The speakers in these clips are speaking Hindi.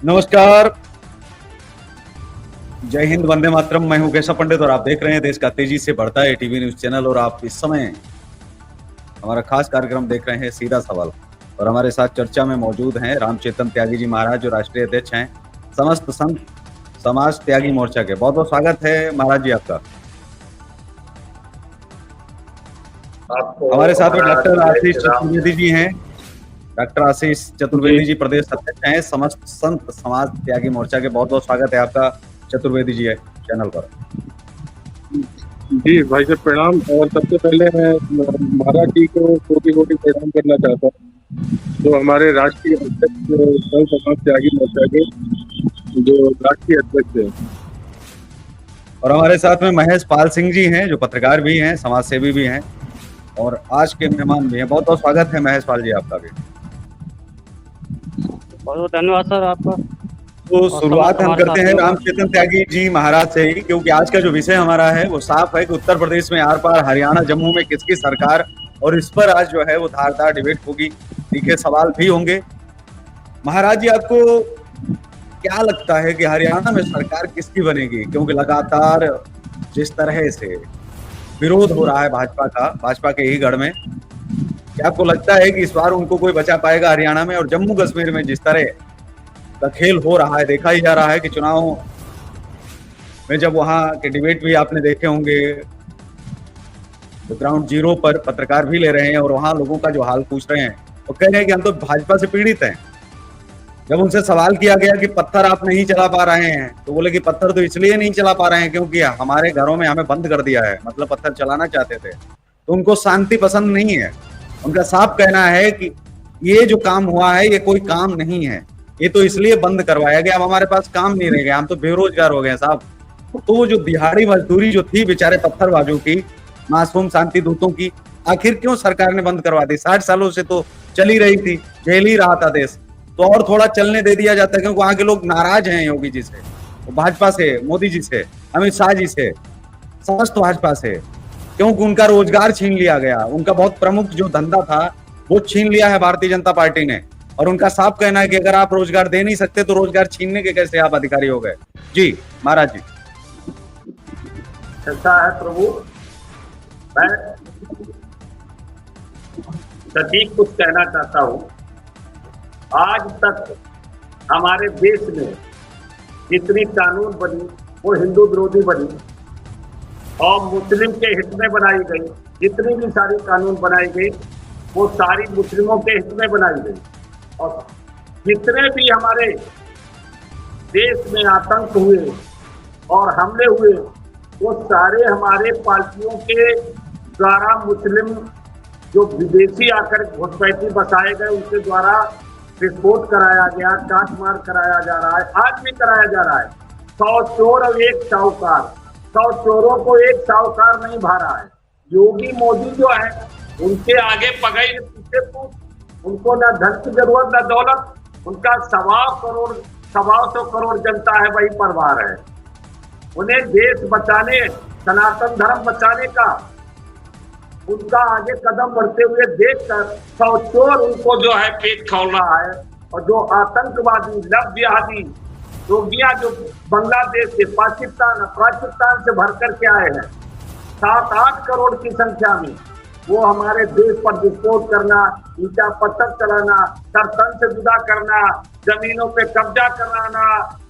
नमस्कार। जय हिंद, वंदे मातरम। मैं हूं केशव पंडित और आप देख रहे हैं देश का तेजी से बढ़ता है टीवी न्यूज चैनल। और आप इस समय हमारा खास कार्यक्रम देख रहे हैं सीधा सवाल। और हमारे साथ चर्चा में मौजूद हैं रामचेतन त्यागी जी महाराज, जो राष्ट्रीय अध्यक्ष हैं समस्त संत समाज त्यागी मोर्चा के। बहुत बहुत स्वागत है महाराज जी आपका। हमारे साथ में डॉक्टर आशीष चतुर्वेदी जी हैं। डॉक्टर आशीष चतुर्वेदी जी प्रदेश अध्यक्ष हैं समस्त संत समाज त्यागी मोर्चा के। बहुत बहुत स्वागत है आपका चतुर्वेदी जी चैनल पर। जी भाई साहब प्रणाम। और सबसे पहले मैं महाराज जी को कोटि कोटि प्रणाम करना चाहता हूँ, जो हमारे राष्ट्रीय अध्यक्ष संत समाज त्यागी मोर्चा के जो राष्ट्रीय अध्यक्ष है। और हमारे साथ में महेश पाल सिंह जी हैं, जो पत्रकार भी हैं, समाज सेवी भी हैं और आज के मेहमान भी हैं। बहुत बहुत स्वागत है महेश पाल जी आपका भी। बहुत बहुत धन्यवाद सर आपका। तो शुरुआत हम करते हैं रामचेतन त्यागी जी महाराज से ही, क्योंकि आज का जो विषय हमारा है वो साफ है कि उत्तर प्रदेश में आर पार, हरियाणा जम्मू में किसकी सरकार, और इस पर आज जो है वो धारदार डिबेट होगी, तीखे सवाल भी होंगे। महाराज जी, आपको क्या लगता है कि हरियाणा में सरकार किसकी बनेगी? क्योंकि लगातार जिस तरह से विरोध हो रहा है भाजपा के ही गढ़ में, क्या आपको लगता है कि इस बार उनको कोई बचा पाएगा हरियाणा में? और जम्मू कश्मीर में जिस तरह का खेल हो रहा है, देखा ही जा रहा है कि चुनाव में जब वहां के डिबेट भी आपने देखे होंगे, तो ग्राउंड जीरो पर पत्रकार भी ले रहे हैं और वहां लोगों का जो हाल पूछ रहे हैं, वो कह रहे हैं कि हम तो भाजपा से पीड़ित हैं। जब उनसे सवाल किया गया कि पत्थर आप नहीं चला पा रहे हैं, तो बोले कि पत्थर तो इसलिए नहीं चला पा रहे हैं क्योंकि हमारे घरों में हमें बंद कर दिया है। मतलब पत्थर चलाना चाहते थे, तो उनको शांति पसंद नहीं है। उनका साफ कहना है कि ये जो काम हुआ है ये कोई काम नहीं है, ये तो इसलिए बंद करवाया गया, अब हमारे पास काम नहीं रह गया, हम तो बेरोजगार हो गए साहब। तो वो जो दिहाड़ी मजदूरी जो थी बेचारे पत्थरबाजों की, मासूम शांति दूतों की, आखिर क्यों सरकार ने बंद करवा दी? 60 सालों से तो चली रही थी, झेल ही रहा था देश, तो और थोड़ा चलने दे दिया जाता है। क्योंकि वहां के लोग नाराज हैं योगी जी से, भाजपा से, मोदी जी से, अमित शाह जी से, समस्त भाजपा से, क्योंकि उनका रोजगार छीन लिया गया। उनका बहुत प्रमुख जो धंधा था वो छीन लिया है भारतीय जनता पार्टी ने। और उनका साफ कहना है कि अगर आप रोजगार दे नहीं सकते तो रोजगार छीनने के कैसे आप अधिकारी हो गए? जी महाराज जी। ऐसा है प्रभु, मैं सटीक कुछ कहना चाहता हूं। आज तक हमारे देश में जितनी कानून बनी वो हिंदू विरोधी बनी और मुस्लिम के हित में बनाई गई। जितनी भी सारी कानून बनाई गई वो सारी मुस्लिमों के हित में बनाई गई। और जितने भी हमारे देश में आतंक हुए और हमले हुए वो सारे हमारे पार्टियों के द्वारा मुस्लिम जो विदेशी आकर घुसपैठी बसाए गए उनके द्वारा विस्फोट कराया गया, काटमार कराया जा रहा है, आज भी कराया जा रहा है। 100 चोर और एक साहूकार, 100 चोरों को एक साहूकार नहीं भा रहा है। योगी मोदी जो है उनके आगे पगई पीछे पूछ, उनको ना धन की जरूरत ना दौलत, उनका 100 करोड़ जनता है, वही परिवार है। उन्हें देश बचाने, सनातन धर्म बचाने का उनका आगे कदम बढ़ते हुए देखकर 100 चोर उनको जो है पेट खोल रहा है। और जो आतंकवादी लव जिहादी रोगियां जो बांग्लादेश से, पाकिस्तान से भर करके आए हैं 7-8 करोड़ की संख्या में, वो हमारे देश पर विस्फोट करना, ईटा पत्थर चलाना, सरतन से जुदा करना, जमीनों पे कब्जा कराना,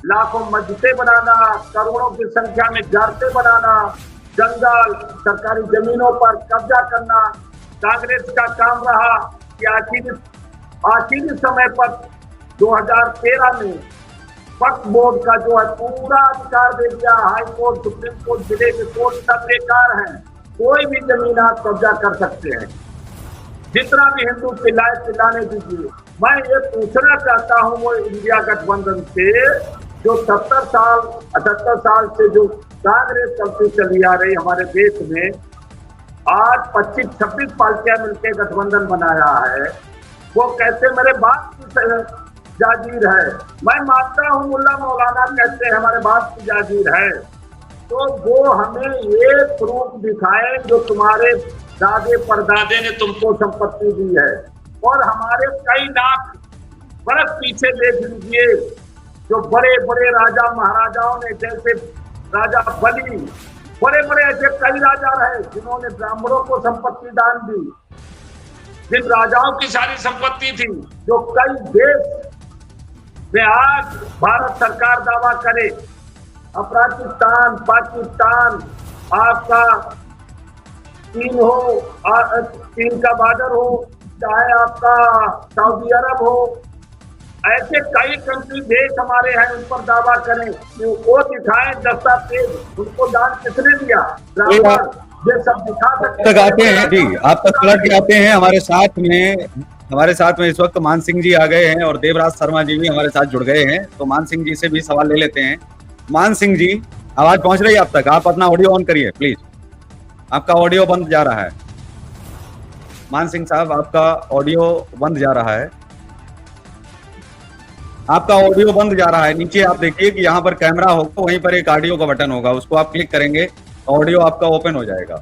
लाखों मस्जिदें बनाना, करोड़ों की संख्या में इमारतें बनाना, जंगल सरकारी जमीनों पर कब्जा करना कांग्रेस का काम रहा। कि आखिरी समय पर 2013 में वक्फ बोर्ड का जो है पूरा अधिकार दे दिया। हाई कोर्ट, सुप्रीम कोर्ट, जिले के कोर्ट सब बेकार हैं, कोई भी जमीन आप कब्जा कर सकते हैं। जितना भी हिंदू चिल्लाने दीजिए। मैं ये पूछना चाहता हूँ वो इंडिया गठबंधन से, जो 78 साल से जो कांग्रेस चलती चली आ रही हमारे देश में, आज 25-26 पार्टियां मिलकर गठबंधन बनाया है। वो कहते मेरे बाप की जागीर है। मैं मानता हूँ मुल्ला मौलाना कहते हैं हमारे बाप की जागीर है, तो वो हमें ये प्रूफ दिखाए जो तुम्हारे दादे परदादे ने तुमको संपत्ति दी है। और हमारे कई लाख बरस पीछे देख लीजिए, जो बड़े बड़े राजा महाराजाओं ने, जैसे राजा बलि, बड़े बड़े ऐसे कई राजा रहे जिन्होंने ब्राह्मणों को संपत्ति दान दी, जिन राजाओं की सारी संपत्ति थी, जो कई देश में आज भारत सरकार दावा करे, अफगानिस्तान, पाकिस्तान, आपका चीन हो, चीन का बॉर्डर हो, चाहे आपका सऊदी अरब हो, ऐसे कई कंट्री देश हमारे हैं, उन पर दावा करें कि वो दिखाएं दस्तावेज, उनको दान किसने दिया, ब्राह्मण, ये सब दिखा सकते तक आते हैं जी, आप तक पलट के आते हैं। हमारे साथ में इस वक्त मान सिंह जी आ गए हैं और देवराज शर्मा जी भी हमारे साथ जुड़ गए हैं, तो मान सिंह जी से भी सवाल ले लेते हैं। मान सिंह जी, आवाज पहुंच रही है आप तक? आप अपना ऑडियो ऑन करिए प्लीज, आपका ऑडियो बंद जा रहा है। मान सिंह साहब, आपका ऑडियो बंद जा रहा है, आपका ऑडियो बंद जा रहा है। नीचे आप देखिए कि यहाँ पर कैमरा होगा, वहीं पर एक ऑडियो का बटन होगा, उसको आप क्लिक करेंगे, ऑडियो आपका ओपन हो जाएगा।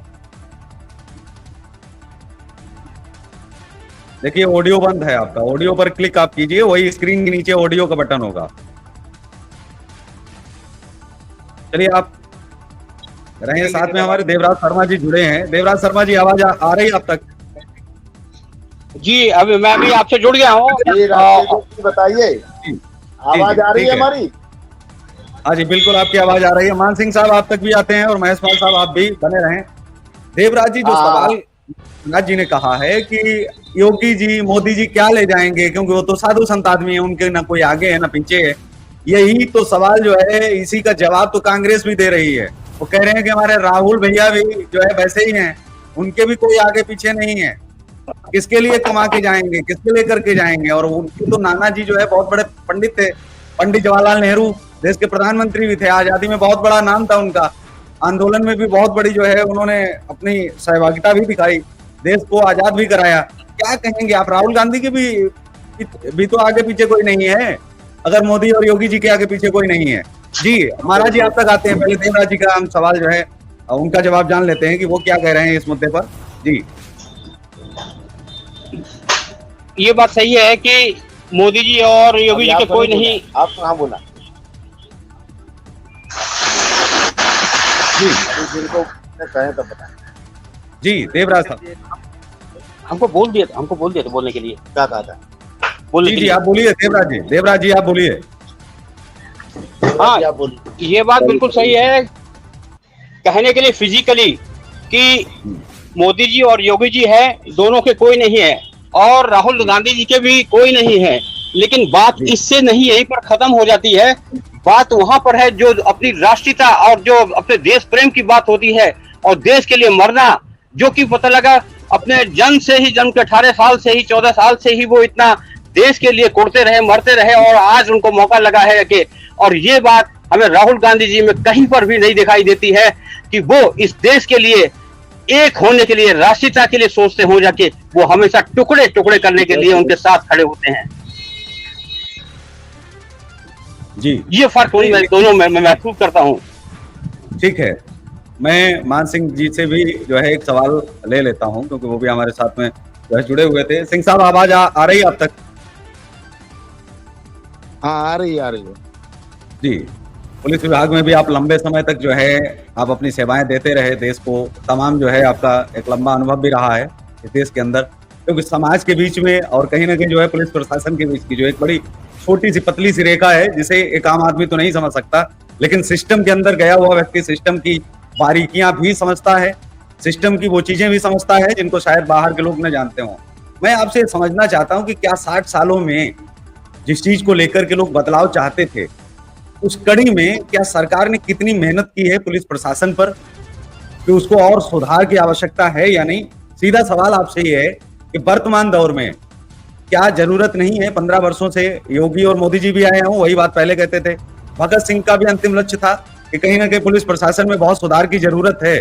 देखिए ऑडियो बंद है आपका, ऑडियो पर क्लिक आप कीजिए, वही स्क्रीन के नीचे ऑडियो का बटन होगा। चलिए आप रहे साथ में, हमारे देवराज शर्मा जी जुड़े हैं। देवराज शर्मा जी, आवाज आ रही है आप तक? जी, अभी मैं भी आपसे जुड़ गया हूँ। बताइए, आवाज आ रही है हमारी? हाँ जी, बिल्कुल आपकी आवाज आ रही है। मान सिंह साहब आप तक भी आते हैं और महेश पाल साहब आप भी बने रहें। देवराज जी, जो सवाल राज जी ने कहा है कि योगी जी, मोदी जी क्या ले जाएंगे, क्योंकि वो तो साधु संत आदमी है, उनके ना कोई आगे है ना पीछे है, यही तो सवाल जो है, इसी का जवाब तो कांग्रेस भी दे रही है। वो कह रहे हैं कि हमारे राहुल भैया भी जो है वैसे ही हैं, उनके भी कोई आगे पीछे नहीं है, किसके लिए कमा के जाएंगे, किसके लिए करके जाएंगे। और उनके तो नाना जी जो है बहुत बड़े पंडित थे, पंडित जवाहरलाल नेहरू देश के प्रधानमंत्री भी थे, आजादी में बहुत बड़ा नाम था उनका, आंदोलन में भी बहुत बड़ी जो है उन्होंने अपनी सहभागिता भी दिखाई, देश को आजाद भी कराया। क्या कहेंगे आप, राहुल गांधी के भी तो आगे पीछे कोई नहीं है, अगर मोदी और योगी जी के आगे पीछे कोई नहीं है। जी महाराज जी, आप तक आते हैं। पहले देवराज जी का हम सवाल जो है उनका जवाब जान लेते हैं कि वो क्या कह रहे हैं इस मुद्दे पर। जी, ये बात सही है कि मोदी जी और योगी जी के कोई नहीं। आप कहाँ बोला जी, जिनको कहें तब बताएं। जी देवराज साहब, हमको बोल दिया था बोलने के लिए। क्या कहा था? बोलने जी के जी लिए। आप बोलिए। देवराज जी आप बोलिए। हाँ, क्या बोली? ये बात बिल्कुल सही है कहने के लिए फिजिकली कि मोदी जी और योगी जी है, दोनों के कोई नहीं है, और राहुल गांधी जी के भी कोई नहीं है। लेकिन बात इससे नहीं यहीं पर खत्म हो जाती है। बात वहां पर है जो अपनी राष्ट्रीयता और जो अपने देश प्रेम की बात होती है, और देश के लिए मरना, जो कि पता लगा अपने जन्म के 18 साल से ही 14 साल से ही वो इतना देश के लिए कोड़ते रहे, मरते रहे, और आज उनको मौका लगा है कि, और ये बात हमें राहुल गांधी जी में कहीं पर भी नहीं दिखाई देती है कि वो इस देश के लिए एक होने के लिए, राष्ट्रीयता के लिए सोचते हो जाके, वो हमेशा टुकड़े टुकड़े करने के लिए उनके साथ खड़े होते हैं। जी, ये फर्क मैं दोनों में महसूस करता हूँ। ठीक है, मैं मान सिंह जी से भी जो है एक सवाल ले लेता हूं, क्योंकि वो भी हमारे साथ में जो है जुड़े हुए थे। सिंह साहब, आवाज आ रही है आप तक? हाँ, आ रही है जी, पुलिस विभाग में भी आप लंबे समय तक जो है आप अपनी सेवाएं देते रहे देश को, तमाम जो है आपका एक लंबा अनुभव भी रहा है इस देश के अंदर, क्योंकि समाज के बीच में और कहीं ना कहीं जो है पुलिस प्रशासन के बीच की जो एक बड़ी छोटी सी पतली सी रेखा है, जिसे एक आम आदमी तो नहीं समझ सकता, लेकिन सिस्टम के अंदर गया हुआ व्यक्ति सिस्टम की बारीकियां भी समझता है, सिस्टम की वो चीजें भी समझता है जिनको शायद बाहर के लोग न जानते हों। मैं आपसे समझना चाहता हूं कि क्या 60 सालों में जिस चीज को लेकर के लोग बदलाव चाहते थे, उस कड़ी में क्या सरकार ने कितनी मेहनत की है पुलिस प्रशासन पर कि उसको और सुधार की आवश्यकता है या नहीं? सीधा सवाल आपसे ये है कि वर्तमान दौर में क्या जरूरत नहीं है? 15 वर्षों से योगी और मोदी जी भी आए हों, वही बात पहले कहते थे। भगत सिंह का भी अंतिम लक्ष्य था कि कहीं ना कहीं पुलिस प्रशासन में बहुत सुधार की जरूरत है,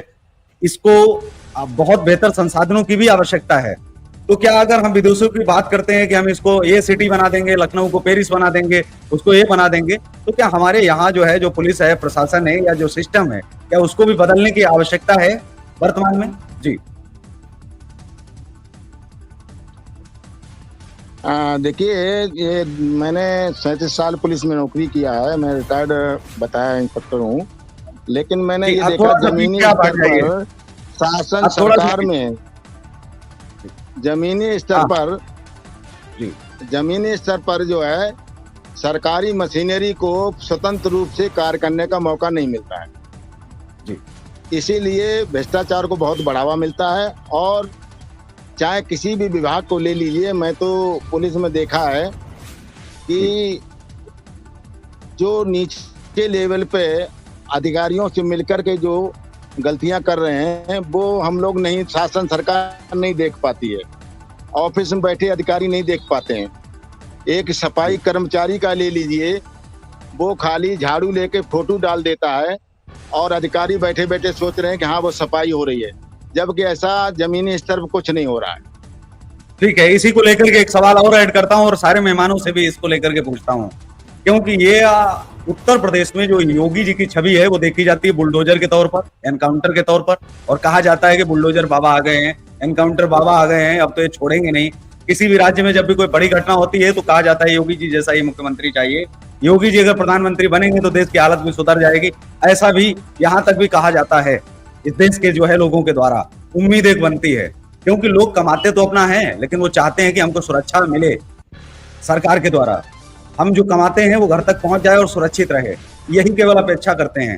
इसको बहुत बेहतर संसाधनों की भी आवश्यकता है। तो क्या अगर हम विदेशों की बात करते हैं कि हम इसको ये सिटी बना देंगे, लखनऊ को पेरिस बना देंगे, उसको ये बना देंगे, तो क्या हमारे यहाँ जो है जो पुलिस है, प्रशासन है या जो सिस्टम है, क्या उसको भी बदलने की आवश्यकता है वर्तमान में? जी देखिए, ये मैंने 37 साल पुलिस में नौकरी किया है। मैं रिटायर्ड बताया इंस्पेक्टर हूँ, लेकिन मैंने जी, ये आप देखा थोड़ा सा जमीनी पीछे आप आ स्तर जाइए। पर शासन आप थोड़ा सा सरकार में जमीनी स्तर हाँ। पर जी जमीनी स्तर पर जो है सरकारी मशीनरी को स्वतंत्र रूप से कार्य करने का मौका नहीं मिलता है। जी इसीलिए भ्रष्टाचार को बहुत बढ़ावा मिलता है। और चाहे किसी भी विभाग को ले लीजिए, मैं तो पुलिस में देखा है कि जो नीचे लेवल पे अधिकारियों से मिलकर के जो गलतियां कर रहे हैं वो हम लोग नहीं, शासन सरकार नहीं देख पाती है। ऑफिस में बैठे अधिकारी नहीं देख पाते हैं। एक सफाई कर्मचारी का ले लीजिए, वो खाली झाड़ू लेके फोटो डाल देता है और अधिकारी बैठे बैठे सोच रहे हैं कि हाँ वो सफाई हो रही है, जबकि ऐसा जमीनी स्तर पर कुछ नहीं हो रहा है। ठीक है, इसी को लेकर के एक सवाल और ऐड करता हूं और सारे मेहमानों से भी इसको लेकर के पूछता हूं, क्योंकि ये उत्तर प्रदेश में जो योगी जी की छवि है वो देखी जाती है बुलडोजर के तौर पर, एनकाउंटर के तौर पर, और कहा जाता है कि बुलडोजर बाबा आ गए हैं, एनकाउंटर बाबा आ गए हैं, अब तो ये छोड़ेंगे नहीं। किसी भी राज्य में जब भी कोई बड़ी घटना होती है तो कहा जाता है योगी जी जैसा ही मुख्यमंत्री चाहिए, योगी जी अगर प्रधानमंत्री बनेंगे तो देश की हालत भी सुधर जाएगी। ऐसा भी यहाँ तक भी कहा जाता है इस देश के जो है लोगों के द्वारा। उम्मीद एक बनती है, क्योंकि लोग कमाते तो अपना है, लेकिन वो चाहते हैं कि हमको सुरक्षा मिले सरकार के द्वारा। हम जो कमाते हैं वो घर तक पहुंच जाए और सुरक्षित रहे, यही केवल अपेक्षा करते हैं।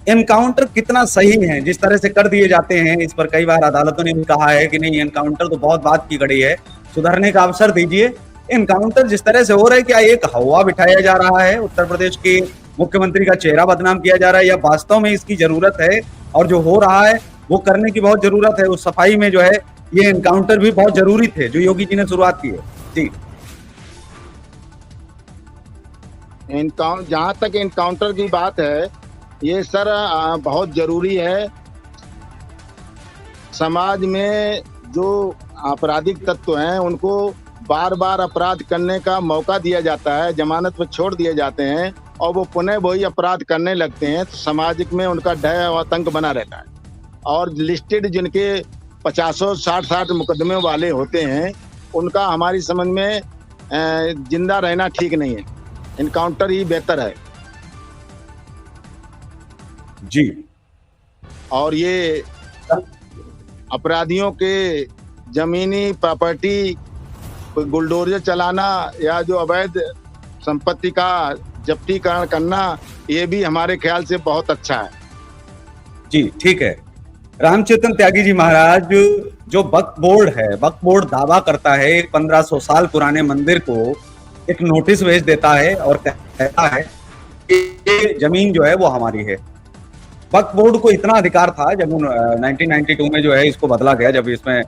एनकाउंटर कितना सही है जिस तरह से कर दिए जाते हैं, इस पर कई बार अदालतों ने भी कहा है कि नहीं, एनकाउंटर तो बहुत बात की घड़ी है, सुधरने का अवसर दीजिए। एनकाउंटर जिस तरह से हो रहा है, क्या एक हवा बिठाया जा रहा है, उत्तर प्रदेश के मुख्यमंत्री का चेहरा बदनाम किया जा रहा है, या वास्तव में इसकी जरूरत है और जो हो रहा है वो करने की बहुत जरूरत है? उस सफाई में जो है ये एनकाउंटर भी बहुत जरूरी थे जो योगी जी ने शुरुआत की है। जी, जहाँ तक एनकाउंटर की बात है, ये सर बहुत जरूरी है। समाज में जो आपराधिक तत्व हैं उनको बार बार अपराध करने का मौका दिया जाता है, जमानत पर छोड़ दिए जाते हैं और वो पुनः वही अपराध करने लगते हैं, तो समाज में उनका भय और आतंक बना रहता है। और लिस्टेड जिनके 50-60 मुकदमे वाले होते हैं, उनका हमारी समझ में जिंदा रहना ठीक नहीं है, इनकाउंटर ही बेहतर है। जी, और ये अपराधियों के जमीनी प्रॉपर्टी बुलडोजर चलाना या जो अवैध संपत्ति का जब्तीकरण करना, ये भी हमारे ख्याल से बहुत अच्छा है। जी ठीक है। रामचेतन त्यागी जी महाराज, जो वक्फ बोर्ड है, वक्फ बोर्ड दावा करता है एक 1500 साल पुराने मंदिर को एक नोटिस भेज देता है और कहता है कि ये जमीन जो है वो हमारी है। वक्फ बोर्ड को इतना अधिकार था, जब 1992 में जो है इसको बदला गया, जब इसमें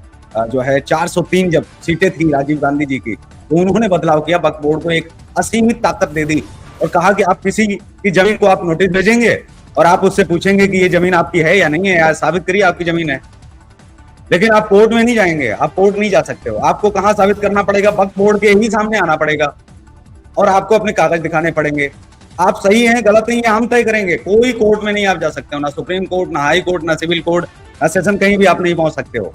जो है 403 जब सीटें थी राजीव गांधी जी की, तो उन्होंने बदलाव किया, वक्फ बोर्ड को एक असीमित ताकत दे दी और कहा कि आप किसी की जमीन को आप नोटिस भेजेंगे और आप उससे पूछेंगे कि ये जमीन आपकी है या नहीं है, या साबित करिए आपकी जमीन है। लेकिन आप कोर्ट में नहीं जाएंगे, आप कोर्ट नहीं जा सकते हो। आपको कहाँ साबित करना पड़ेगा? वक्फ बोर्ड के ही सामने आना पड़ेगा और आपको अपने कागज दिखाने पड़ेंगे। आप सही हैं गलत हैं ये हम तय करेंगे, कोई कोर्ट में नहीं आप जा सकते हो, ना सुप्रीम कोर्ट, ना हाई कोर्ट, ना सिविल कोर्ट, ना सेशन, कहीं भी आप नहीं पहुंच सकते हो।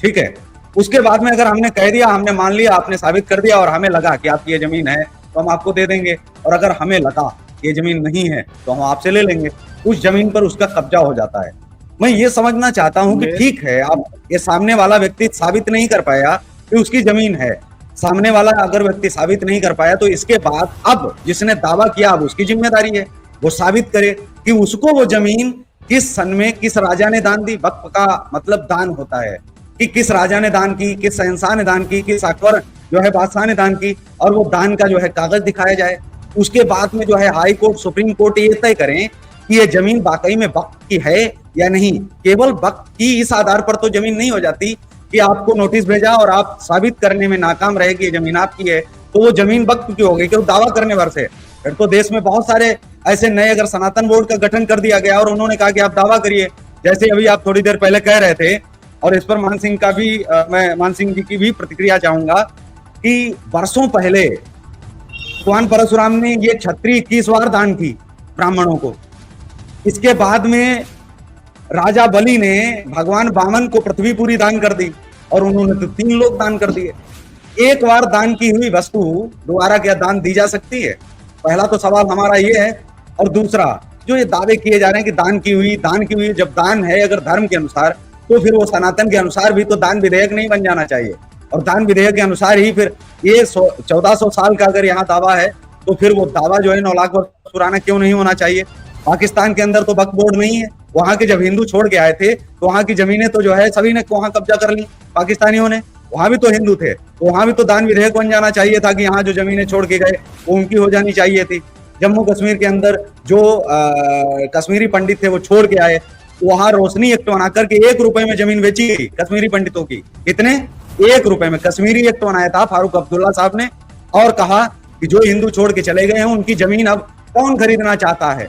ठीक है, उसके बाद में अगर हमने कह दिया, हमने मान लिया, आपने साबित कर दिया और हमें लगा कि आपकी ये जमीन है तो हम आपको दे देंगे, और अगर हमें लगा ये जमीन नहीं है तो हम आपसे ले लेंगे। उस जमीन पर उसका कब्जा हो जाता है। मैं ये समझना चाहता हूं कि ठीक है, अब ये सामने वाला व्यक्ति साबित नहीं कर पाया कि उसकी जमीन है, सामने वाला अगर व्यक्ति साबित नहीं कर पाया तो इसके बाद अब जिसने दावा किया अब उसकी जिम्मेदारी है वो साबित करे कि उसको वो जमीन किस सन में किस राजा ने दान दी। वक्फ का मतलब दान होता है कि किस राजा ने दान की, किस शहंशाह ने दान की, किस अकबर जो है बादशाह ने दान की, और वो दान का जो है कागज दिखाया जाए। उसके बाद में जो है हाई कोर्ट, सुप्रीम कोर्ट ये तय करें कि ये जमीन वाकई में वक्फ की है या नहीं। केवल वक्फ की इस आधार पर तो जमीन नहीं हो जाती कि आपको नोटिस भेजा और आप साबित करने में नाकाम रहे कि ये जमीन आपकी है तो वो जमीन वक्फ की हो गई, क्यों? दावा करने भर से। फिर तो देश में बहुत सारे ऐसे नए, अगर सनातन बोर्ड का गठन कर दिया गया और उन्होंने कहा कि आप दावा करिए, जैसे अभी आप थोड़ी देर पहले कह रहे थे, और इस पर मान सिंह का भी मैं मान सिंह जी की भी प्रतिक्रिया चाहूंगा कि वर्षों पहले भगवान परशुराम ने ये छत्री 21 बार दान की ब्राह्मणों को। इसके बाद में राजा बलि ने भगवान वामन को पृथ्वी पूरी दान कर दी और उन्होंने तो 3 लोग दान कर दिए। एक बार दान की हुई वस्तु दोबारा क्या दान दी जा सकती है? पहला तो सवाल हमारा ये है। और दूसरा, जो ये दावे किए जा रहे हैं कि दान की हुई, जब दान है अगर धर्म के अनुसार, तो फिर वो सनातन के अनुसार भी तो दान विधेयक नहीं बन जाना चाहिए। और दान विधेयक के अनुसार ही फिर ये 1400 साल का अगर यहाँ दावा है, तो फिर वो दावा जो है 9 लाख वर्ष पुराना क्यों नहीं होना चाहिए? पाकिस्तान के अंदर तो वक्फ बोर्ड नहीं है। वहां के जब हिंदू छोड़ के आए थे, तो वहां की जमीनें तो जो है सभी ने वहां कब्जा कर ली पाकिस्तानियों ने। वहां भी तो हिंदू थे, तो वहां भी तो दान विधेयक बन जाना चाहिए था कि यहाँ जो जमीनें छोड़ के गए वो उनकी हो जानी चाहिए थी। जम्मू कश्मीर के अंदर जो कश्मीरी पंडित थे वो छोड़ के आए, वहां रोशनी एक्ट बना करके 1 रुपए में जमीन बेची गई कश्मीरी पंडितों की। कितने? 1 रुपए में। कश्मीरी एक्ट बनाया था फारूक अब्दुल्ला साहब ने, और कहा कि जो हिंदू छोड़ के चले गए हैं उनकी जमीन अब कौन खरीदना चाहता है?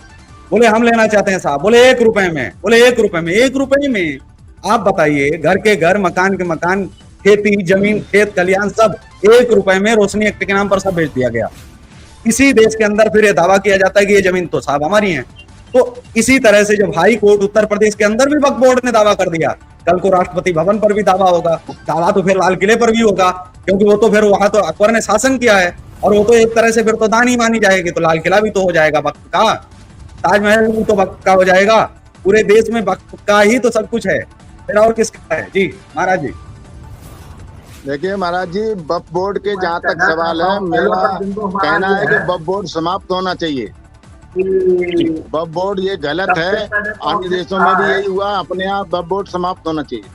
बोले हम लेना चाहते हैं साहब। बोले 1 रुपए में। बोले 1 रुपए में। 1 रुपए में आप बताइए, घर के घर, मकान के मकान, खेती जमीन, खेत खलियान सब 1 रुपए में रोशनी एक्ट के नाम पर सब बेच दिया गया। इसी देश के अंदर फिर ये दावा किया जाता है कि ये जमीन तो साहब हमारी है। तो इसी तरह से जब हाई कोर्ट उत्तर प्रदेश के अंदर भी वक्फ बोर्ड ने दावा कर दिया, कल को राष्ट्रपति भवन पर भी दावा होगा, दावा तो फिर लाल किले पर भी होगा, क्योंकि वो तो फिर वहां तो अकबर ने शासन किया है, और वो तो एक तरह से फिर तो दान ही मानी जाएगी। तो लाल किला भी तो हो जाएगा वक्फ का, ताजमहल भी तो वक्फ का हो जाएगा। पूरे देश में वक्फ का ही तो सब कुछ है, फिर और किसका है? जी महाराज जी। देखिए महाराज जी, वक्फ बोर्ड के जहाँ तक सवाल है, मेरा कहना है कि वक्फ बोर्ड समाप्त होना चाहिए। वक्फ बोर्ड ये गलत है, अन्य देशों में भी यही हुआ, अपने आप वक्फ बोर्ड समाप्त होना चाहिए।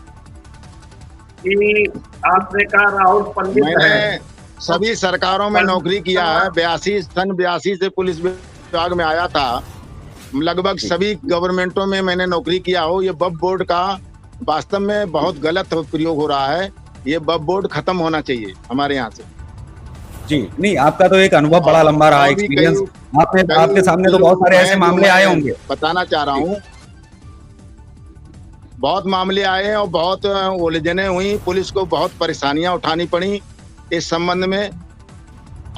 आपने कहा राहुल पंडित मैंने सभी सरकारों में नौकरी किया है। 82 से पुलिस विभाग में आया था। लगभग सभी गवर्नमेंटों में मैंने नौकरी किया हो। ये वक्फ बोर्ड का वास्तव में बहुत गलत प्रयोग हो रहा है। ये वक्फ बोर्ड खत्म होना चाहिए हमारे यहाँ से। जी नहीं, आपका तो एक अनुभव बड़ा लंबा रहा, एक्सपीरियंस। आपके सामने तो बहुत सारे ऐसे मामले आए होंगे। बताना चाह रहा हूँ, बहुत मामले आए और बहुत उलझने हुई, पुलिस को बहुत परेशानियां उठानी पड़ी इस संबंध में।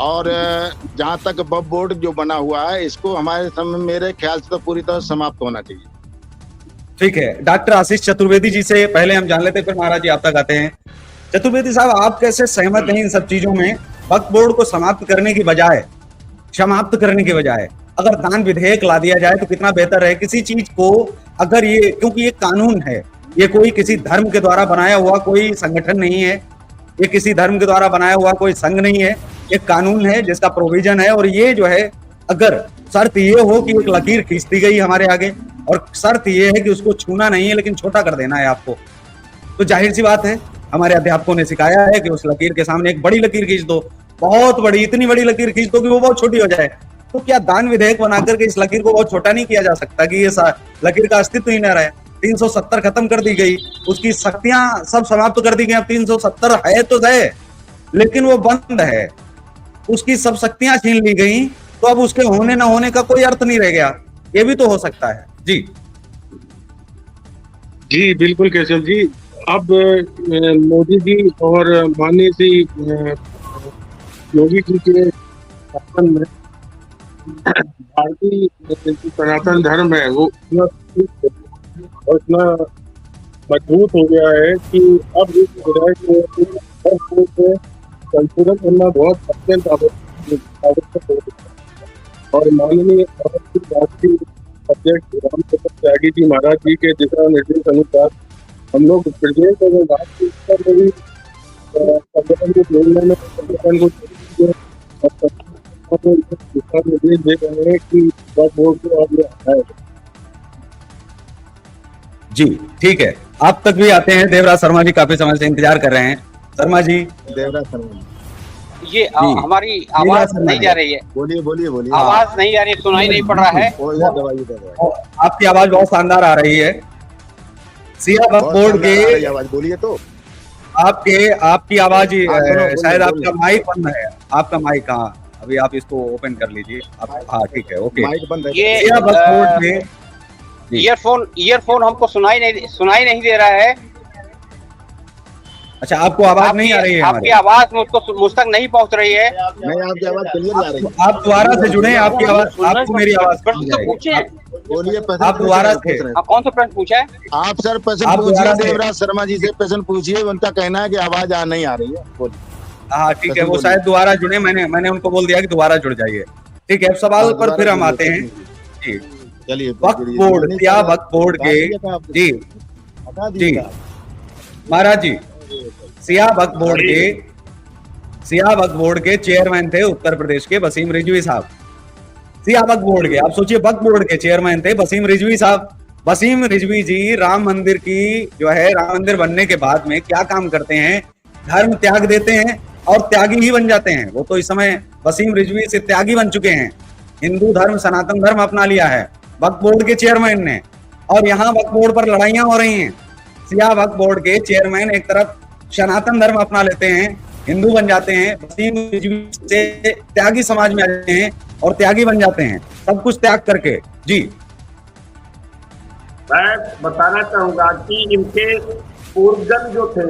और जहां तक वक्फ बोर्ड जो बना हुआ है, इसको मेरे ख्याल से तो पूरी तरह समाप्त होना चाहिए। ठीक है, डॉक्टर आशीष चतुर्वेदी जी से पहले हम जान लेते, फिर महाराज जी आप तक आते हैं। चतुर्वेदी साहब, आप कैसे सहमत हैं इन सब चीजों में? वक्फ बोर्ड को समाप्त करने की बजाय अगर दान विधेयक ला दिया जाए तो कितना बेहतर है। किसी चीज को अगर ये, क्योंकि ये कानून है, ये कोई किसी धर्म के द्वारा बनाया हुआ कोई संगठन नहीं है, ये किसी धर्म के द्वारा बनाया हुआ कोई संघ नहीं है, एक कानून है जिसका प्रोविजन है। और ये जो है, अगर शर्त ये हो कि एक लकीर खींच दी गई हमारे आगे, और शर्त ये है कि उसको छूना नहीं है लेकिन छोटा कर देना है आपको, तो जाहिर सी बात है हमारे अध्यापकों ने सिखाया है कि उस लकीर के सामने एक बड़ी लकीर खींच दो, बहुत बड़ी, इतनी बड़ी लकीर खींच दो कि वो बहुत छोटी हो जाए। तो क्या दान विधेयक बनाकर के इस लकीर को बहुत छोटा नहीं किया जा सकता कि ये लकीर का अस्तित्व ही न रहे? 370 खत्म कर दी गई, उसकी शक्तियां सब समाप्त कर दी गई। अब 370 है तो है, लेकिन वो बंद है, उसकी सब शक्तियां छीन ली गई, तो अब उसके होने न होने का कोई अर्थ नहीं रह गया। ये भी तो हो सकता है। जी जी बिल्कुल केशव जी। अब मोदी जी और माननीय श्री योगी जी के शासन में भारतीय सनातन धर्म है वो इतना मजबूत हो गया है कि अब इस विधेयक में संशोधन करना बहुत अत्यंत आवश्यक हो गया। और माननीय राष्ट्रीय अध्यक्ष रामचंद्र त्यागी जी महाराज जी के दिशा निर्देश अनुसार हम लोग प्रदेश और राज्य स्तर में भी संगठन को जोड़ने में संगठन को दिशा निर्देश दे रहे हैं कि वक्फ बोर्ड को अब हटाया। जी ठीक है, आप तक भी आते हैं। देवराज शर्मा जी काफी समय से इंतजार कर रहे हैं। शर्मा जी, देवराज शर्मा, ये हमारी आवाज नहीं जा रही है। बोलिए बोलिए बोलिए। आवाज नहीं आ रही, सुनाई नहीं पड़ रहा है। आपकी आवाज बहुत शानदार आ रही है। सिया वक्फ बोर्ड के आवाज बोलिए तो आपकी आवाज शायद आपका माइक बंद है। आपका माइक कहाँ? अभी आप इसको ओपन कर लीजिए। हाँ ठीक है, ओके। माइक बंद है। ये सिया वक्फ बोर्ड में ईयरफोन हमको सुनाई नहीं दे रहा है। अच्छा, आपको आवाज नहीं आ रही है? आपकी आवाज मुझ तक नहीं पहुंच रही है। नहीं, आपकी आवाज क्लियर आ रही है। आप दोबारा से जुड़े, आपकी आवाज, आपको मेरी आवाज प्रश्न तो पूछे। बोलिए, आप दोबारा से। आप कौन सा प्रश्न पूछा है? आप सर प्रश्न पूछिए, देवराज शर्मा जी से प्रश्न पूछिए। उनका कहना है कि आवाज नहीं आ रही है। बोलिए। हाँ ठीक है, वो शायद दोबारा जुड़े, मैंने उनको बोल दिया कि दोबारा जुड़ जाइए। ठीक है, अब सवाल पर फिर हम आते हैं जी। चलिए वक्फ बोर्ड, क्या वक्फ बोर्ड के जी जी महाराज जी सिया वक्फ बोर्ड के चेयरमैन थे उत्तर प्रदेश के वसीम रिजवी साहब। सिया वक्फ बोर्ड के, आप सोचिए वक्फ बोर्ड के चेयरमैन थे वसीम रिजवी साहब। वसीम रिजवी जी राम मंदिर की जो है, राम मंदिर बनने के बाद में क्या काम करते हैं, धर्म त्याग देते हैं और त्यागी ही बन जाते हैं। वो तो इस समय वसीम रिजवी से त्यागी बन चुके हैं, हिंदू धर्म सनातन धर्म अपना लिया है वक्फ बोर्ड के चेयरमैन ने, और यहाँ वक्फ बोर्ड पर लड़ाइयां हो रही हैं। सिया वक्फ बोर्ड के चेयरमैन एक तरफ सनातन धर्म अपना लेते हैं, हिंदू बन जाते हैं, वसीम रिजवी से त्यागी समाज में आते हैं और त्यागी बन जाते हैं, सब कुछ त्याग करके। जी मैं बताना चाहूंगा कि इनके पूर्वजन जो थे,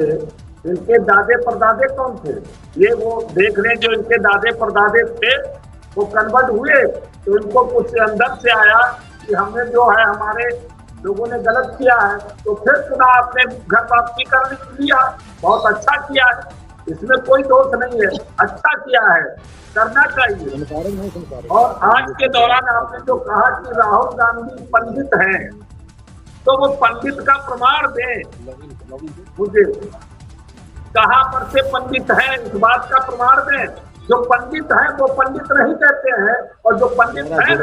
इनके दादे परदादे कौन थे, ये वो देख लें। जो इनके दादे परदादे थे वो कन्वर्ट हुए तो इनको कुछ अंदर से आया कि हमने जो है, हमारे लोगों ने गलत किया है, तो फिर चुनाव अपने घर वापसी कर लिया। बहुत अच्छा किया है, इसमें कोई दोष नहीं है, अच्छा किया है, करना चाहिए। और आज के दौरान आपने जो कहा कि राहुल गांधी पंडित हैं, तो वो पंडित का प्रमाण दें मुझे, कहां पर से पंडित है इस बात का प्रमाण दें। जो पंडित है वो पंडित नहीं कहते हैं, और जो पंडित है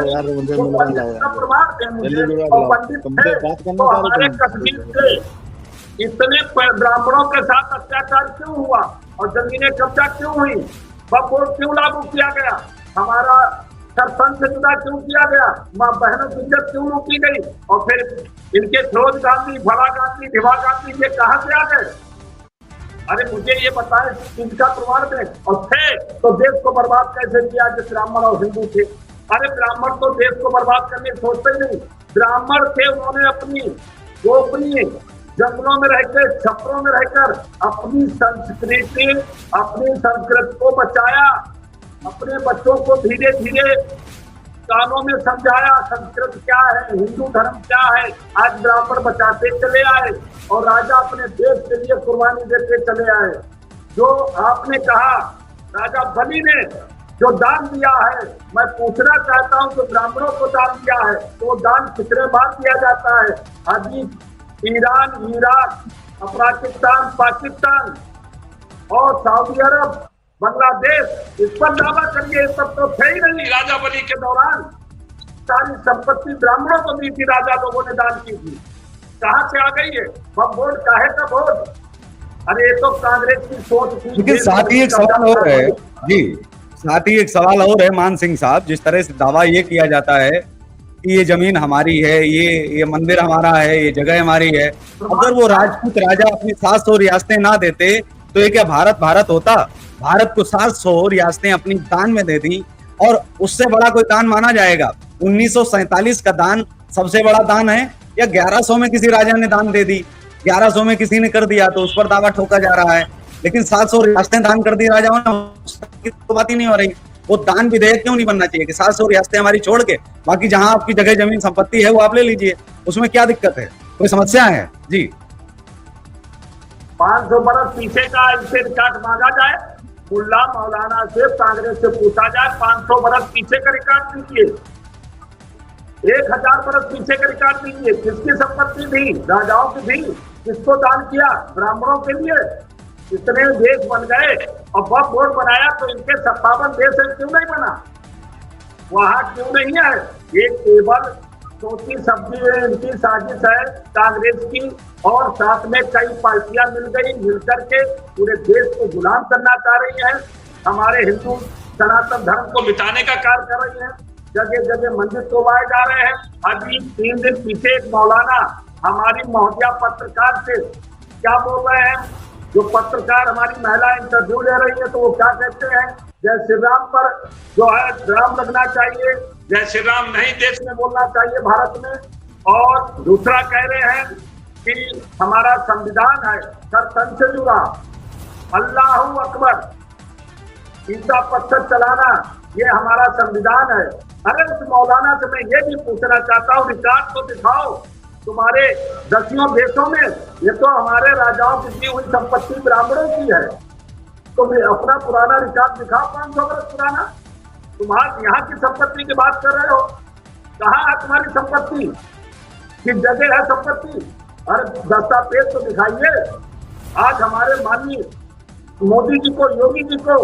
वो पंडित का प्रमाण दें मुझे। और पंडित है तो हमारे कश्मीर से इतने ब्राह्मणों के साथ अत्याचार क्यों हुआ और जमीनें कब्जा क्यों हुई, वक्फ बोर्ड क्यों लागू किया गया, हमारा सरपंच से जुदा क्यों किया गया, माँ बहनों की इज्जत क्यों रोकी गई, और फिर इनके फिरोज गांधी, भला गांधी, दिवा गांधी ये कहां से आ गए। अरे मुझे ये बताएं, इनका प्रमाण दें। और थे तो देश को बर्बाद कैसे किया जो ब्राह्मण और हिंदू थे। अरे ब्राह्मण तो देश को बर्बाद करने सोचते ही नहीं, ब्राह्मण थे, उन्होंने अपनी गोपनीय जंगलों में रहकर, छपरों में रहकर अपनी संस्कृति, अपनी संस्कृति को बचाया, अपने बच्चों को धीरे धीरे कानों में समझाया संस्कृत क्या है, हिंदू धर्म क्या है। आज ब्राह्मण बचाते चले आए और राजा अपने देश के लिए कुर्बानी देते चले आए। जो आपने कहा राजा बलि ने जो दान दिया है, मैं पूछना चाहता हूं, जो ब्राह्मणों को दान दिया है तो दान कितने बार दिया जाता है। अभी ईरान, इराक, अफगानिस्तान, पाकिस्तान और सऊदी अरब, बांग्लादेश, इस पर दावा करिए, सब तो थे ही नहीं। राजा बलि के दौरान सारी संपत्ति ब्राह्मणों को दी थी, राजा लोगों ने दान की थी, कहां से आ गई है वक्फ बोर्ड, काहे का बोर्ड। अरे ये तो कांग्रेस की सोच थी। लेकिन साथ ही एक सवाल और है जी, साथ ही एक सवाल और है मान सिंह साहब, जिस तरह से दावा ये किया जाता है कि ये जमीन हमारी है, ये मंदिर हमारा है, ये जगह हमारी है, अगर वो राजपूत राजा अपनी 700 रियासतें ना देते तो ये क्या भारत होता। भारत को 700 रियासतें अपनी दान में दे दी, और उससे बड़ा कोई दान माना जाएगा। 1947 का दान सबसे बड़ा दान है, या 1100 में किसी राजा ने दान दे दी, 1100 में किसी ने कर दिया तो उस पर दावा ठोका जा रहा है। लेकिन 700 रियासतें दान कर दी राजाओं ने, तो बात ही नहीं हो रही। वो दान विधेयक क्यों नहीं बनना चाहिए कि 700 रियासतें हमारी छोड़ के बाकी जहां आपकी जगह जमीन संपत्ति है वो आप ले लीजिए, उसमें क्या दिक्कत है, कोई समस्या है जी। 500 बरस पीछे का इनसे रिकॉर्ड मांगा जाए, मुल्ला मौलाना से, कांग्रेस से पूछा जाए, 500 बरस पीछे का रिकॉर्ड दीजिए, 1000 बरस पीछे का रिकॉर्ड दीजिए। किसकी संपत्ति थी, राजाओं की थी, किसको दान किया, ब्राह्मणों के लिए। इतने देश बन गए और वक्फ बोर्ड बनाया तो इनके 57 देश क्यों नहीं बना, वहां क्यों नहीं है। ये केवल सोची सब्जी है, इनकी साजिश है कांग्रेस की, और साथ में कई पार्टियां मिलकर के पूरे देश को गुलाम करना चाह रही हैं, हमारे हिंदू सनातन धर्म को मिटाने का कार्य कर रही हैं, जगह जगह मंदिर तोड़वाए जा रहे हैं। अभी 3 दिन पीछे एक मौलाना हमारी महोदया पत्रकार से क्या बोल रहे हैं, जो पत्रकार हमारी महिला इंटरव्यू ले रही है तो वो क्या कहते हैं, जय श्री राम पर जो है राम लगना चाहिए, जय श्री राम नहीं देश में बोलना चाहिए भारत में। और दूसरा कह रहे हैं कि हमारा संविधान है सरसन से जुड़ा, अल्लाहू अकबर, ईसा पत्थर चलाना ये हमारा संविधान है। अरे उस मौलाना से मैं ये भी पूछना चाहता हूँ, रिकॉर्ड तो दिखाओ तुम्हारे 10 देशों में, ये तो हमारे राजाओं की दी हुई संपत्ति ब्राह्मणों की है, तो अपना पुराना रिकॉर्ड दिखाओ, 500 वर्ष पुराना। तुम्हारे यहाँ की संपत्ति की बात कर रहे हो, कहाँ है तुम्हारी संपत्ति, किस जगह है संपत्ति? अरे दस्तावेज तो दिखाइए। आज हमारे माननीय मोदी जी को, योगी जी को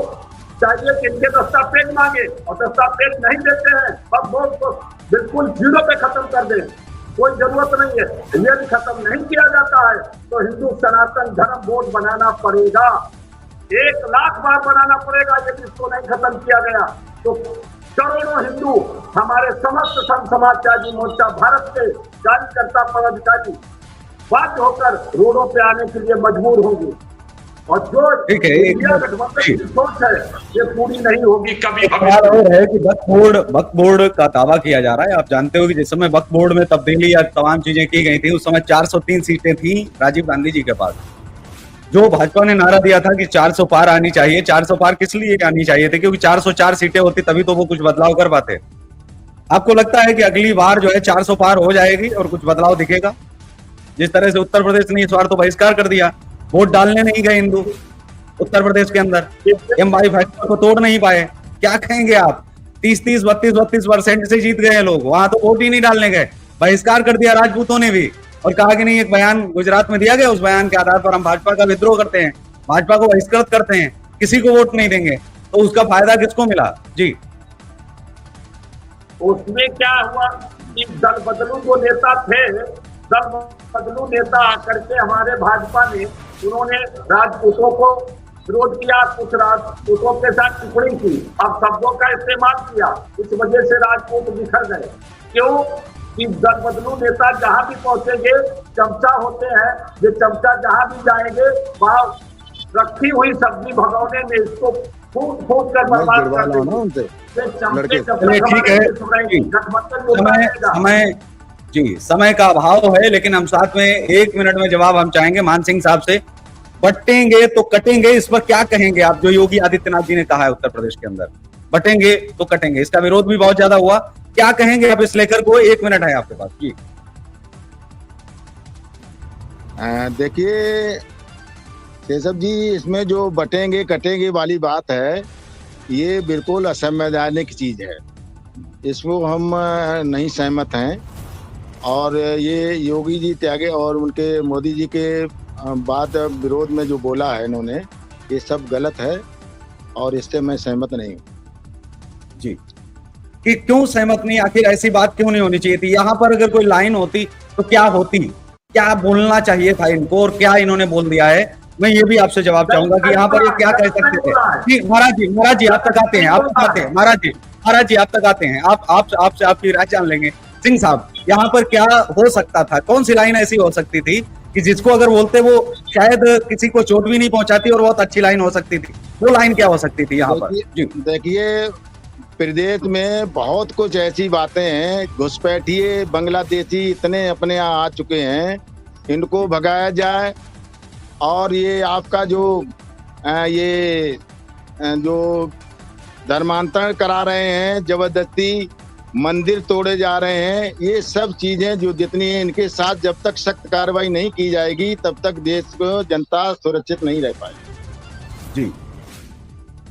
चाहिए कि इनके दस्तावेज मांगे, और दस्तावेज नहीं देते हैं, अब वो तो बिल्कुल जीरो पे खत्म कर दें, कोई जरूरत नहीं है। यदि खत्म नहीं किया जाता है तो हिंदू सनातन धर्म बोर्ड बनाना पड़ेगा, 1 लाख बार बनाना पड़ेगा। यदि इसको नहीं खत्म किया गया तो करोड़ों हिंदू, हमारे समस्त संत समाज त्यागी मोर्चा भारत के कार्यकर्ता पदाधिकारी बाध्य होकर रोडों पे आने के लिए मजबूर होंगे, और जो ठीक है, इंडिया गठबंधन की सोच है ये पूरी नहीं होगी कभी। सवाल और है कि वक्फ बोर्ड का दावा किया जा रहा है। आप जानते हो कि जिस समय वक्फ बोर्ड में तब्दीली या तमाम चीजें की गई थी, उस समय 403 सीटें थी राजीव गांधी जी के पास। जो भाजपा ने नारा दिया था कि 400 पार आनी चाहिए, 400 पार किस लिए आनी चाहिए थी? क्योंकि 404 सीटें होती तभी तो वो कुछ बदलाव कर पाते। आपको लगता है कि अगली बार जो है 400 पार हो जाएगी और कुछ बदलाव दिखेगा? जिस तरह से उत्तर प्रदेश ने इस बार तो बहिष्कार कर दिया, वोट डालने नहीं गए हिंदू उत्तर प्रदेश के अंदर, एमवाई फैक्टर को तोड़ नहीं पाए, क्या कहेंगे आप? 30-30, 32-32% से जीत गए लोग, वहां तो वोट ही नहीं डालने गए, बहिष्कार कर दिया राजपूतों ने भी, और कहा कि नहीं, एक बयान गुजरात में दिया गया, उस बयान के आधार पर हम भाजपा का विद्रोह करते हैं, भाजपा को बहिष्कृत करते हैं, किसी को वोट नहीं देंगे। तो उसका फायदा किसको मिला? जी, उसमें क्या हुआ कि दल बदलू जो नेता थे, दल बदलू नेता आकर के हमारे भाजपा ने, उन्होंने राजपूतों को विरोध किया, कुछ राजपूतों के साथ टिप्पणी की, अब शब्दों का इस्तेमाल किया, इस वजह से राजपूत बिखर गए। क्यों कि दल बदलू नेता जहां भी पहुंचेंगे चमचा होते हैं, ये चमचा जहां भी जाएंगे वहां रखी हुई सब्जी भगौने में इसको फूट फूट कर बर्बाद कर देंगे। ठीक है, समय का अभाव है, लेकिन हम साथ में 1 मिनट में जवाब हम चाहेंगे मान सिंह साहब से। बटेंगे तो कटेंगे, इस पर क्या कहेंगे आप? जो योगी आदित्यनाथ जी ने कहा है उत्तर प्रदेश के अंदर, बटेंगे तो कटेंगे, इसका विरोध भी बहुत ज्यादा हुआ, क्या कहेंगे आप इस लेकर को? 1 मिनट है आपके पास जी। देखिए केशव जी, इसमें जो बटेंगे कटेंगे वाली बात है, ये बिल्कुल असंवैधानिक चीज है, इसको हम नहीं सहमत हैं। और ये योगी जी त्यागे और उनके मोदी जी के बात विरोध में जो बोला है इन्होंने, ये सब गलत है और इससे मैं सहमत नहीं हूँ जी। कि क्यों सहमत नहीं? आखिर ऐसी बात क्यों नहीं होनी चाहिए थी? यहाँ पर अगर कोई लाइन होती तो क्या होती, क्या बोलना चाहिए था इनको, और क्या इन्होंने बोल दिया है? मैं ये भी आपसे जवाब चाहूंगा कि यहाँ पर ये क्या कह सकते थे? जी महाराज जी आप तक आते हैं, आप तक आते हैं, महाराज जी आप तक आते हैं, आपसे आपकी राय जान लेंगे। सिंह साहब, यहाँ पर क्या हो सकता था? कौन सी लाइन ऐसी हो सकती थी कि जिसको अगर बोलते वो शायद किसी को चोट भी नहीं पहुंचाती और बहुत अच्छी लाइन हो सकती थी? वो लाइन क्या हो सकती थी यहाँ पर? जी देखिए, प्रदेश में बहुत कुछ ऐसी बातें हैं, घुसपैठिए बांग्लादेशी इतने अपने यहाँ आ चुके हैं, इनको भगाया जाए। और ये आपका जो धर्मांतरण करा रहे हैं, जबरदस्ती मंदिर तोड़े जा रहे हैं, ये सब चीजें जो जितनी हैं, इनके साथ जब तक सख्त कार्रवाई नहीं की जाएगी तब तक देश को जनता सुरक्षित नहीं रह पाएगी। जी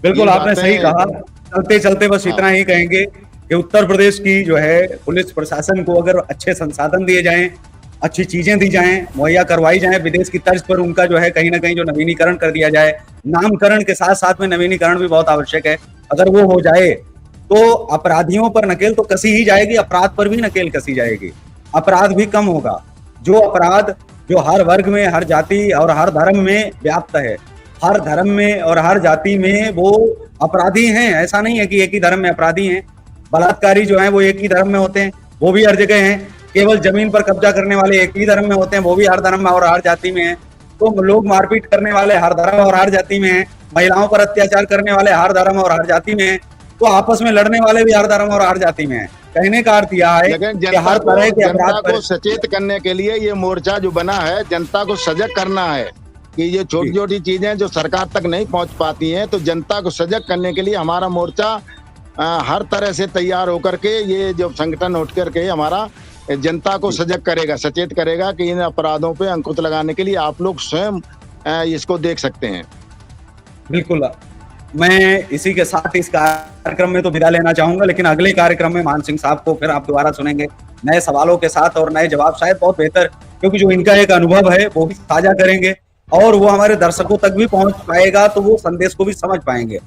बिल्कुल, आपने सही कहा। चलते चलते बस इतना ही कहेंगे कि उत्तर प्रदेश की जो है पुलिस प्रशासन को अगर अच्छे संसाधन दिए जाएं, अच्छी चीजें दी जाएं, मुहैया करवाई जाएं, विदेश की तर्ज पर उनका जो है कहीं ना कहीं जो नवीनीकरण कर दिया जाए, नामकरण के साथ साथ में नवीनीकरण भी बहुत आवश्यक है। अगर वो हो जाए तो अपराधियों पर नकेल तो कसी ही जाएगी, अपराध पर भी नकेल कसी जाएगी, अपराध भी कम होगा। जो अपराध जो हर वर्ग में, हर जाति और हर धर्म में व्याप्त है, हर धर्म में और हर जाति में वो अपराधी हैं, ऐसा नहीं है कि एक ही धर्म में अपराधी हैं। बलात्कारी जो हैं वो एक ही धर्म में होते हैं, वो भी हर जगह हैं। केवल जमीन पर कब्जा करने वाले एक ही धर्म में होते हैं, वो भी हर धर्म में और हर जाति में हैं। तो लोग मारपीट करने वाले हर धर्म और हर जाति में हैं, महिलाओं पर अत्याचार करने वाले हर धर्म और हर जाति में हैं, तो आपस में लड़ने वाले भी हर धर्म और हर जाति में हैं। कहने का अर्थ यह है कि हर तरह के अपराध को सचेत करने के लिए ये मोर्चा जो बना है, जनता को सजग करना है कि ये छोटी छोटी चीजें जो सरकार तक नहीं पहुंच पाती हैं, तो जनता को सजग करने के लिए हमारा मोर्चा हर तरह से तैयार होकर के, ये जो संगठन उठ करके हमारा जनता को सजग करेगा, सचेत करेगा कि इन अपराधों पे अंकुश लगाने के लिए आप लोग स्वयं इसको देख सकते हैं। बिल्कुल। मैं इसी के साथ इस कार्यक्रम में तो विदा लेना चाहूंगा, लेकिन अगले कार्यक्रम में मान सिंह साहब को फिर आप दोबारा सुनेंगे नए सवालों के साथ और नए जवाब, शायद बहुत बेहतर, क्योंकि जो इनका एक अनुभव है वो भी साझा करेंगे और वो हमारे दर्शकों तक भी पहुंच पाएगा, तो वो संदेश को भी समझ पाएंगे।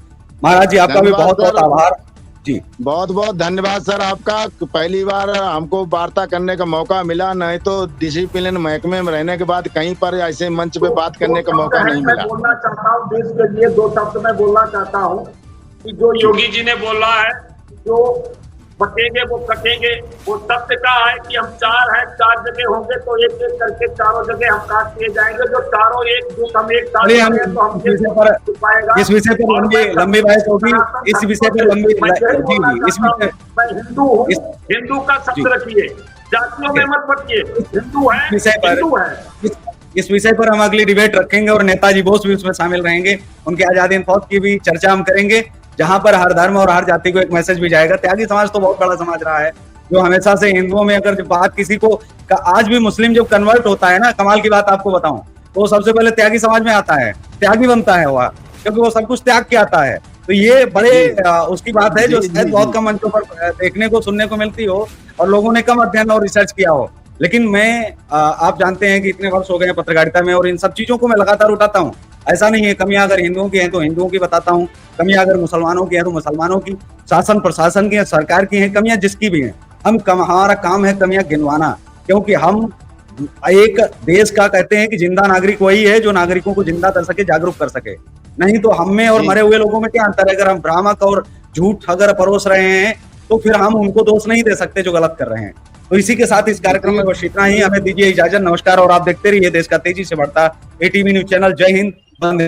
महाराज जी आपका भी धन्यवाद बहुत बहुत सर। आभार जी। बहुत बहुत धन्यवाद सर आपका। पहली बार हमको वार्ता करने का मौका मिला, नहीं तो डिसिप्लिन महकमे में रहने के बाद कहीं पर ऐसे मंच पे बात करने का मौका नहीं मिला। मैं बोलना चाहता हूँ देश के लिए, 2 शब्द मैं बोलना चाहता हूँ कि जो योगी जी ने बोला है, जो बटेंगे वो कटेंगे, वो सत्य का है कि हम 4 हैं, 4 जगह होंगे तो एक एक करके चारों जगह हम काट दिए जाएंगे। जो चारों एकजुट हम एक साथ चलिए, हम हैं, तो हम इस विषय पर लंबी बहस होगी, इस विषय पर लंबी जी इस विषय मैं हिंदू हूँ, हिंदू का शब्द रखिए, जातियों में मत बटिए, हिंदू है, विषय पर हिंदू है। इस विषय पर हम अगली डिबेट रखेंगे और नेताजी बोस भी उसमें शामिल रहेंगे, उनके आजाद हिंद फौज की भी चर्चा हम करेंगे, जहां पर हर धर्म और हर जाति को एक मैसेज भी जाएगा। त्यागी समाज तो बहुत बड़ा समाज रहा है, जो हमेशा से हिंदुओं में अगर जब बात किसी को आज भी मुस्लिम जब कन्वर्ट होता है ना, कमाल की बात आपको बताऊं, तो सबसे पहले त्यागी समाज में आता है, त्यागी बनता है वह, क्योंकि वो सब कुछ त्याग के आता है। तो ये बड़े उसकी बात है जो शायद बहुत कम मंचों पर देखने को सुनने को मिलती हो और लोगों ने कम अध्ययन और रिसर्च किया हो। लेकिन मैं आप जानते हैं कि इतने वर्ष हो गए हैं पत्रकारिता में और इन सब चीजों को मैं लगातार उठाता हूँ। ऐसा नहीं है, कमियां अगर हिंदुओं की हैं तो हिंदुओं की बताता हूँ, कमियां अगर मुसलमानों की हैं तो मुसलमानों की, शासन प्रशासन की है, सरकार की है, कमियां जिसकी भी हैं, हमारा काम है कमियां गिनवाना, क्योंकि हम एक देश का कहते हैं कि जिंदा नागरिक वही है जो नागरिकों को जिंदा कर सके, जागरूक कर सके। नहीं तो हम में और मरे हुए लोगों में क्या अंतर है? अगर हम भ्रामक और झूठ अगर परोस रहे हैं तो फिर हम उनको दोष नहीं दे सकते जो गलत कर रहे हैं। तो इसी के साथ इस कार्यक्रम में बस इतना ही, हमें दीजिए इजाजत, नमस्कार। और आप देखते रहिए देश का तेजी से बढ़ता एटीवी न्यूज चैनल। जय हिंद, वंदे।